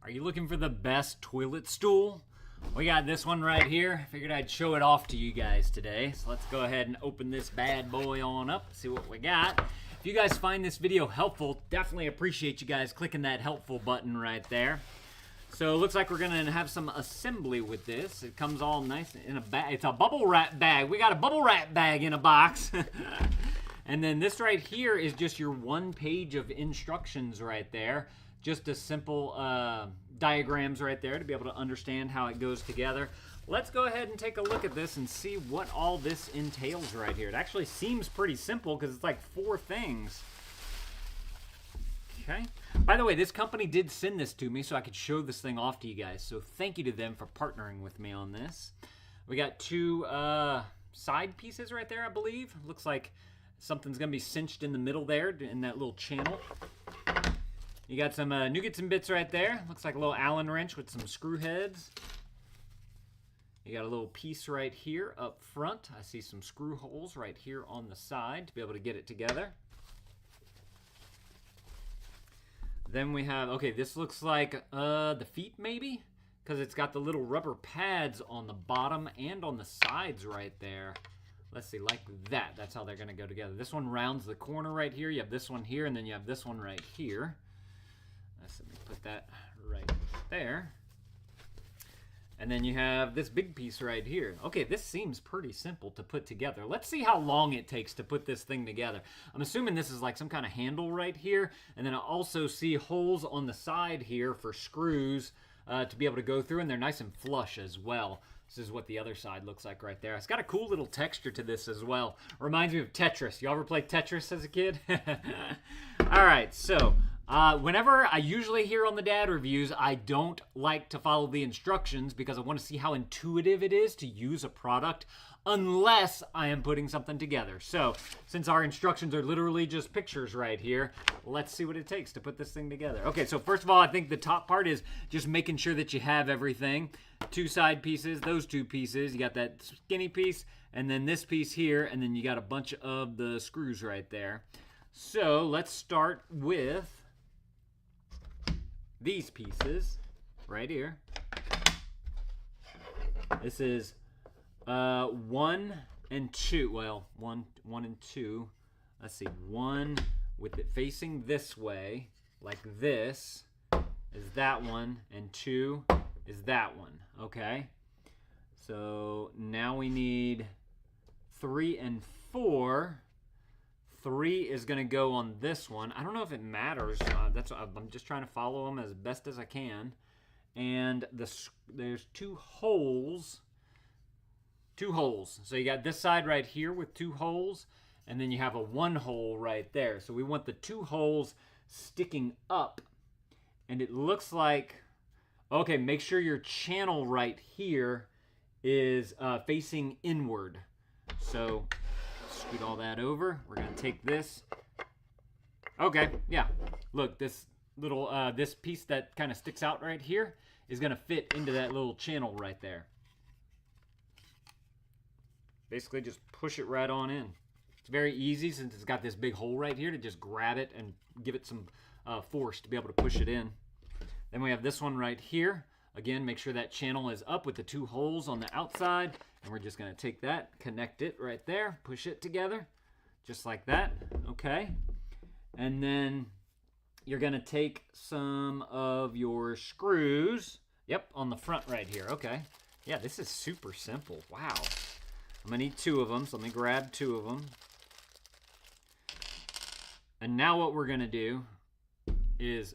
Are you looking for the best toilet stool? We got this one right here. Figured I'd show it off to you guys today. So let's go ahead and open this bad boy on up, see what we got. If you guys find this video helpful, definitely appreciate you guys clicking that helpful button right there. So it looks like we're gonna have some assembly with this. It comes all nice in a bag. It's a bubble wrap bag. We got a bubble wrap bag in a box. And then this right here is just your one page of instructions right there. Just a simple diagrams right there to be able to understand how it goes together. Let's go ahead and take a look at this and see what all this entails right here. It actually seems pretty simple because it's like 4 things. Okay. By the way, this company did send this to me so I could show this thing off to you guys. So thank you to them for partnering with me on this. We got 2 side pieces right there, I believe. Looks like something's going to be cinched in the middle there in that little channel. You got some nougats and bits right there. Looks like a little Allen wrench with some screw heads. You got a little piece right here up front. I see some screw holes right here on the side to be able to get it together. Then we have, okay, this looks like the feet maybe, because it's got the little rubber pads on the bottom and on the sides right there. Let's see, like that. That's how they're going to go together. This one rounds the corner right here. You have this one here, and then you have this one right here. Let me put that right there. And then you have this big piece right here. Okay, this seems pretty simple to put together. Let's see how long it takes to put this thing together. I'm assuming this is like some kind of handle right here. And then I also see holes on the side here for screws to be able to go through. And they're nice and flush as well. This is what the other side looks like right there. It's got a cool little texture to this as well. Reminds me of Tetris. You ever play Tetris as a kid? All right, so whenever I usually hear on the dad reviews, I don't like to follow the instructions because I want to see how intuitive it is to use a product unless I am putting something together. So since our instructions are literally just pictures right here, let's see what it takes to put this thing together. Okay, so first of all, I think the top part is just making sure that you have everything. 2 side pieces, those 2 pieces. You got that skinny piece and then this piece here, and then you got a bunch of the screws right there. So let's start with these pieces right here. This is 1 and 2. Well, one and 2. Let's see. 1 with it facing this way, like this, is that one, and 2 is that one. Okay. So now we need 3 and 4. 3 is going to go on this one. I don't know if it matters. I'm just trying to follow them as best as I can. And there's 2 holes. 2 holes. So you got this side right here with 2 holes. And then you have a 1 hole right there. So we want the 2 holes sticking up. And it looks like, okay, make sure your channel right here is facing inward. So scoot all that over. We're going to take this. Okay, yeah. Look, this little, this piece that kind of sticks out right here is going to fit into that little channel right there. Basically, just push it right on in. It's very easy since it's got this big hole right here to just grab it and give it some force to be able to push it in. Then we have this one right here. Again, make sure that channel is up with the 2 holes on the outside. And we're just going to take that, connect it right there, push it together, just like that. Okay. And then you're going to take some of your screws. Yep, on the front right here. Okay. Yeah, this is super simple. Wow. I'm going to need 2 of them, so let me grab 2 of them. And now what we're going to do is,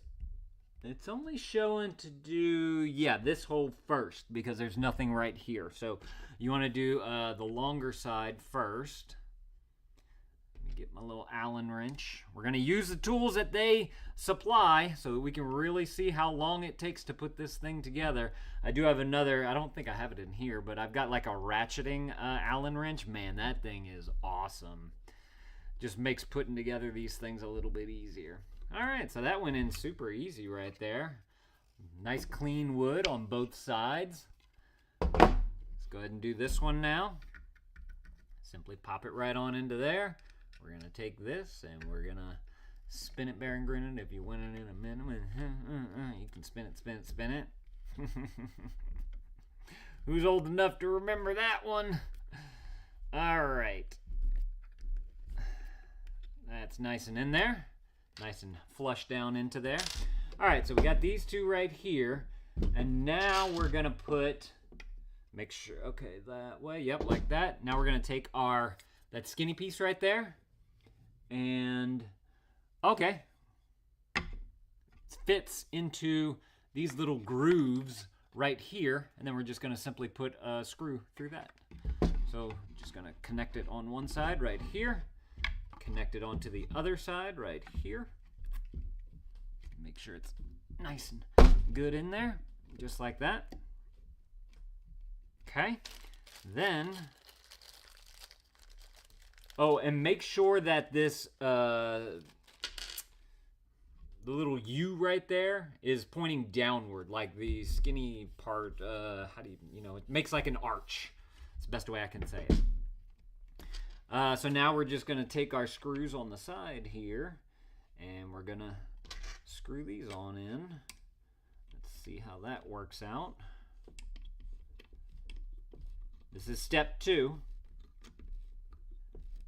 it's only showing to do, yeah, this hole first because there's nothing right here. So you want to do the longer side first. Let me get my little Allen wrench. We're going to use the tools that they supply so that we can really see how long it takes to put this thing together. I do have another, I don't think I have it in here, but I've got like a ratcheting Allen wrench. Man, that thing is awesome. Just makes putting together these things a little bit easier. All right, so that went in super easy right there. Nice clean wood on both sides. Let's go ahead and do this one now. Simply pop it right on into there. We're going to take this and we're going to Spin it, bear and grin it. If you win it in a minute, you can spin it, spin it, spin it. Who's old enough to remember that one? All right. That's nice and in there. Nice and flush down into there. All right, so we got these two right here. And now we're going to put, make sure, okay, that way. Yep, like that. Now we're going to take that skinny piece right there. And, okay. It fits into these little grooves right here. And then we're just going to simply put a screw through that. So just going to connect it on one side right here. Connect it onto the other side right here. Make sure it's nice and good in there, just like that. Okay. Then, oh, and make sure that this, the little U right there is pointing downward, like the skinny part, how do you, it makes like an arch. It's the best way I can say it. So now we're just going to take our screws on the side here, and we're going to screw these on in. Let's see how that works out. This is step 2.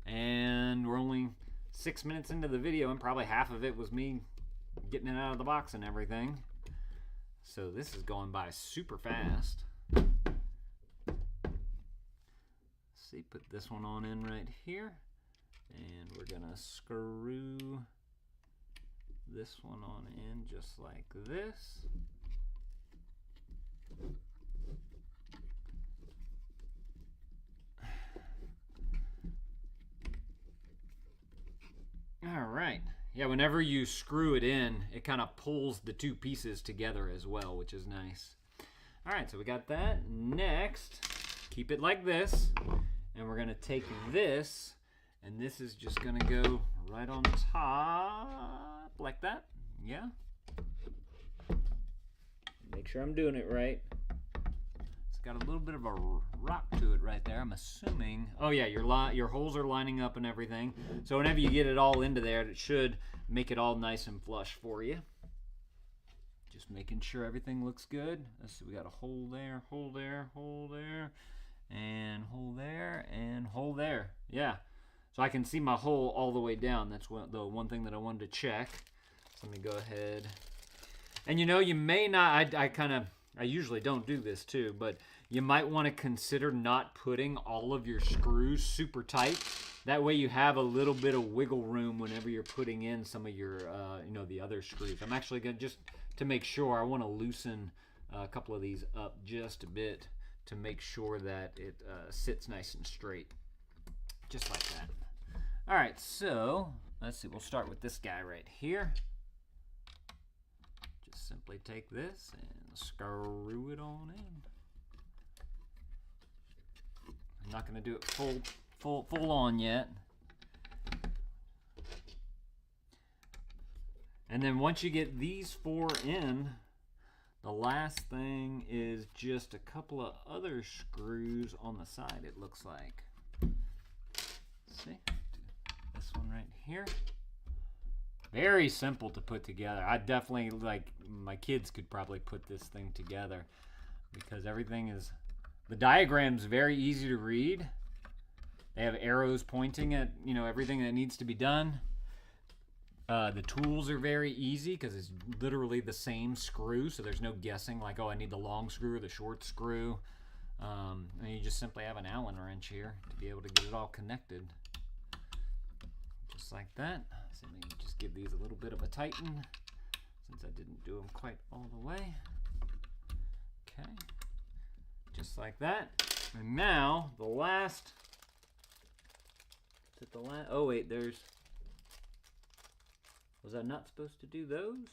And we're only 6 minutes into the video, and probably half of it was me getting it out of the box and everything. So this is going by super fast. See, put this one on in right here, and we're gonna screw this one on in just like this. All right. Yeah, whenever you screw it in, it kind of pulls the two pieces together as well, which is nice. All right, so we got that. Next, keep it like this. And we're going to take this, and this is just going to go right on top, like that. Yeah. Make sure I'm doing it right. It's got a little bit of a rock to it right there, I'm assuming. Oh, yeah, your holes are lining up and everything. So whenever you get it all into there, it should make it all nice and flush for you. Just making sure everything looks good. Let's see, we got a hole there, hole there, hole there. And hole there, and hole there. Yeah. So I can see my hole all the way down. That's the one thing that I wanted to check. So let me go ahead. And you may not, I usually don't do this too, but you might want to consider not putting all of your screws super tight. That way you have a little bit of wiggle room whenever you're putting in some of your, the other screws. I'm actually going to, just to make sure, I want to loosen a couple of these up just a bit, to make sure that it sits nice and straight, just like that. All right, so let's see, we'll start with this guy right here. Just simply take this and screw it on in. I'm not going to do it full on yet. And then once you get these 4 in, the last thing is just a couple of other screws on the side, it looks like. See? This one right here. Very simple to put together. I definitely, my kids could probably put this thing together because everything is, the diagram's very easy to read. They have arrows pointing at, everything that needs to be done. The tools are very easy because it's literally the same screw, so there's no guessing like, oh, I need the long screw or the short screw. And you just simply have an Allen wrench here to be able to get it all connected. Just like that. So maybe just give these a little bit of a tighten since I didn't do them quite all the way. Okay. Just like that. And now, the last... Is it the last? Oh, wait, there's... Was I not supposed to do those?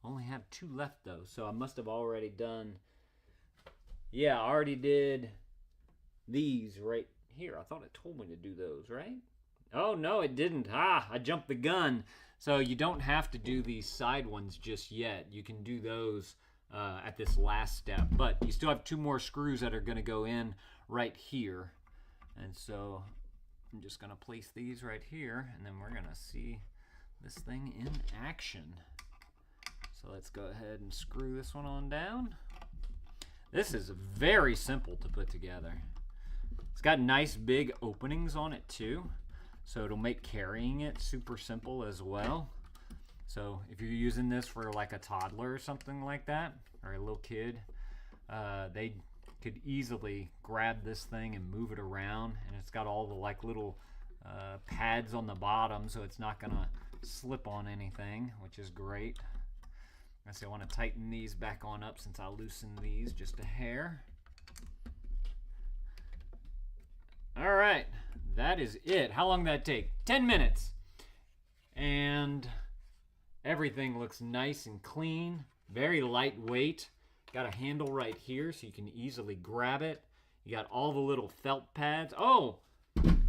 Only have 2 left though, so I must have already done. Yeah, I already did these right here. I thought it told me to do those, right? Oh no, it didn't. I jumped the gun. So you don't have to do these side ones just yet. You can do those at this last step, but you still have 2 more screws that are going to go in right here. And so I'm just gonna place these right here, and then we're gonna see this thing in action. So let's go ahead and screw this one on down. This is very simple to put together. It's got nice big openings on it too, so it'll make carrying it super simple as well. So if you're using this for like a toddler or something like that, or a little kid, they could easily grab this thing and move it around. And it's got all the like little pads on the bottom, so it's not gonna slip on anything, which is great. I want to tighten these back on up since I loosened these just a hair. All right, that is it. How long did that take? 10 minutes. And everything looks nice and clean, very lightweight. Got a handle right here so you can easily grab it. You got all the little felt pads. Oh,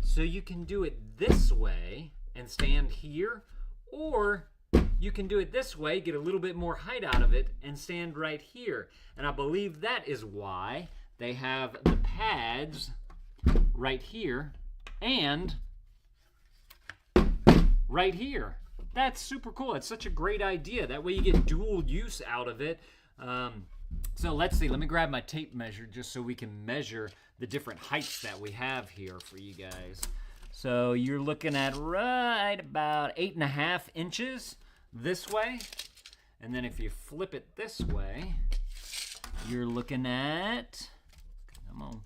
so you can do it this way and stand here, or you can do it this way, get a little bit more height out of it, and stand right here. And I believe that is why they have the pads right here and right here. That's super cool. It's such a great idea. That way you get dual use out of it. So let's see. Let me grab my tape measure just so we can measure the different heights that we have here for you guys. So you're looking at right about 8.5 inches this way. And then if you flip it this way, you're looking at, come on,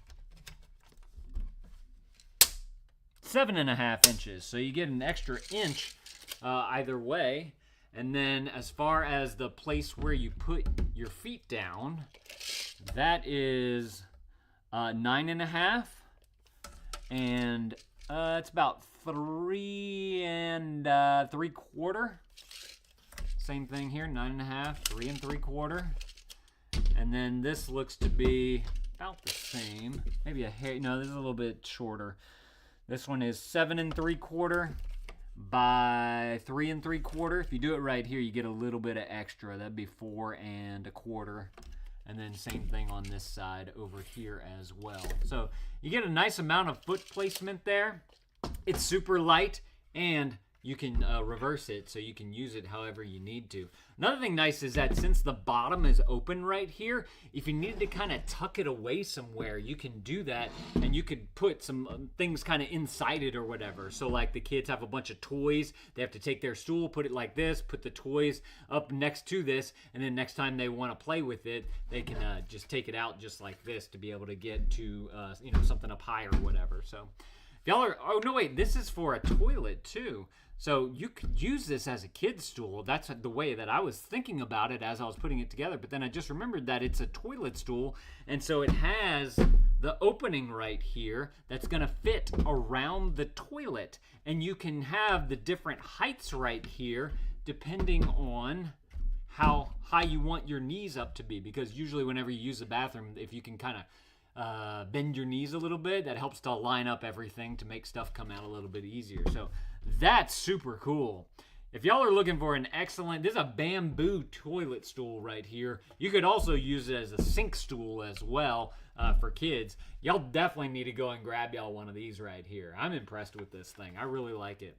7.5 inches. So you get an extra inch either way. And then as far as the place where you put your feet down, that is 9.5, and it's about 3 3/4. Same thing here, 9.5, 3 3/4. And then this looks to be about the same, maybe a hair. No, this is a little bit shorter. This one is 7 3/4 by 3 3/4. If you do it right here, you get a little bit of extra. That'd be 4 1/4. And then same thing on this side over here as well. So you get a nice amount of foot placement there. It's super light, and you can reverse it so you can use it however you need to. Another thing nice is that since the bottom is open right here, if you need to kind of tuck it away somewhere, you can do that, and you could put some things kind of inside it or whatever. So like the kids have a bunch of toys, they have to take their stool, put it like this, put the toys up next to this, and then next time they want to play with it, they can just take it out just like this to be able to get to something up high or whatever. So if y'all are, oh no wait, this is for a toilet too. So you could use this as a kid's stool. That's the way that I was thinking about it as I was putting it together. But then I just remembered that it's a toilet stool. And so it has the opening right here that's going to fit around the toilet. And you can have the different heights right here depending on how high you want your knees up to be. Because usually whenever you use the bathroom, if you can kind of bend your knees a little bit, that helps to line up everything to make stuff come out a little bit easier. So that's super cool. If y'all are looking for an excellent, this is a bamboo toilet stool right here. You could also use it as a sink stool as well for kids. Y'all definitely need to go and grab y'all one of these right here. I'm impressed with this thing. I really like it.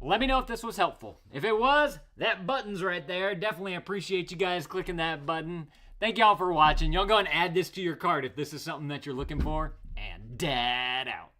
Let me know if this was helpful. If it was, that button's right there. Definitely appreciate you guys clicking that button. Thank y'all for watching. Y'all go and add this to your cart if this is something that you're looking for. And Dad out.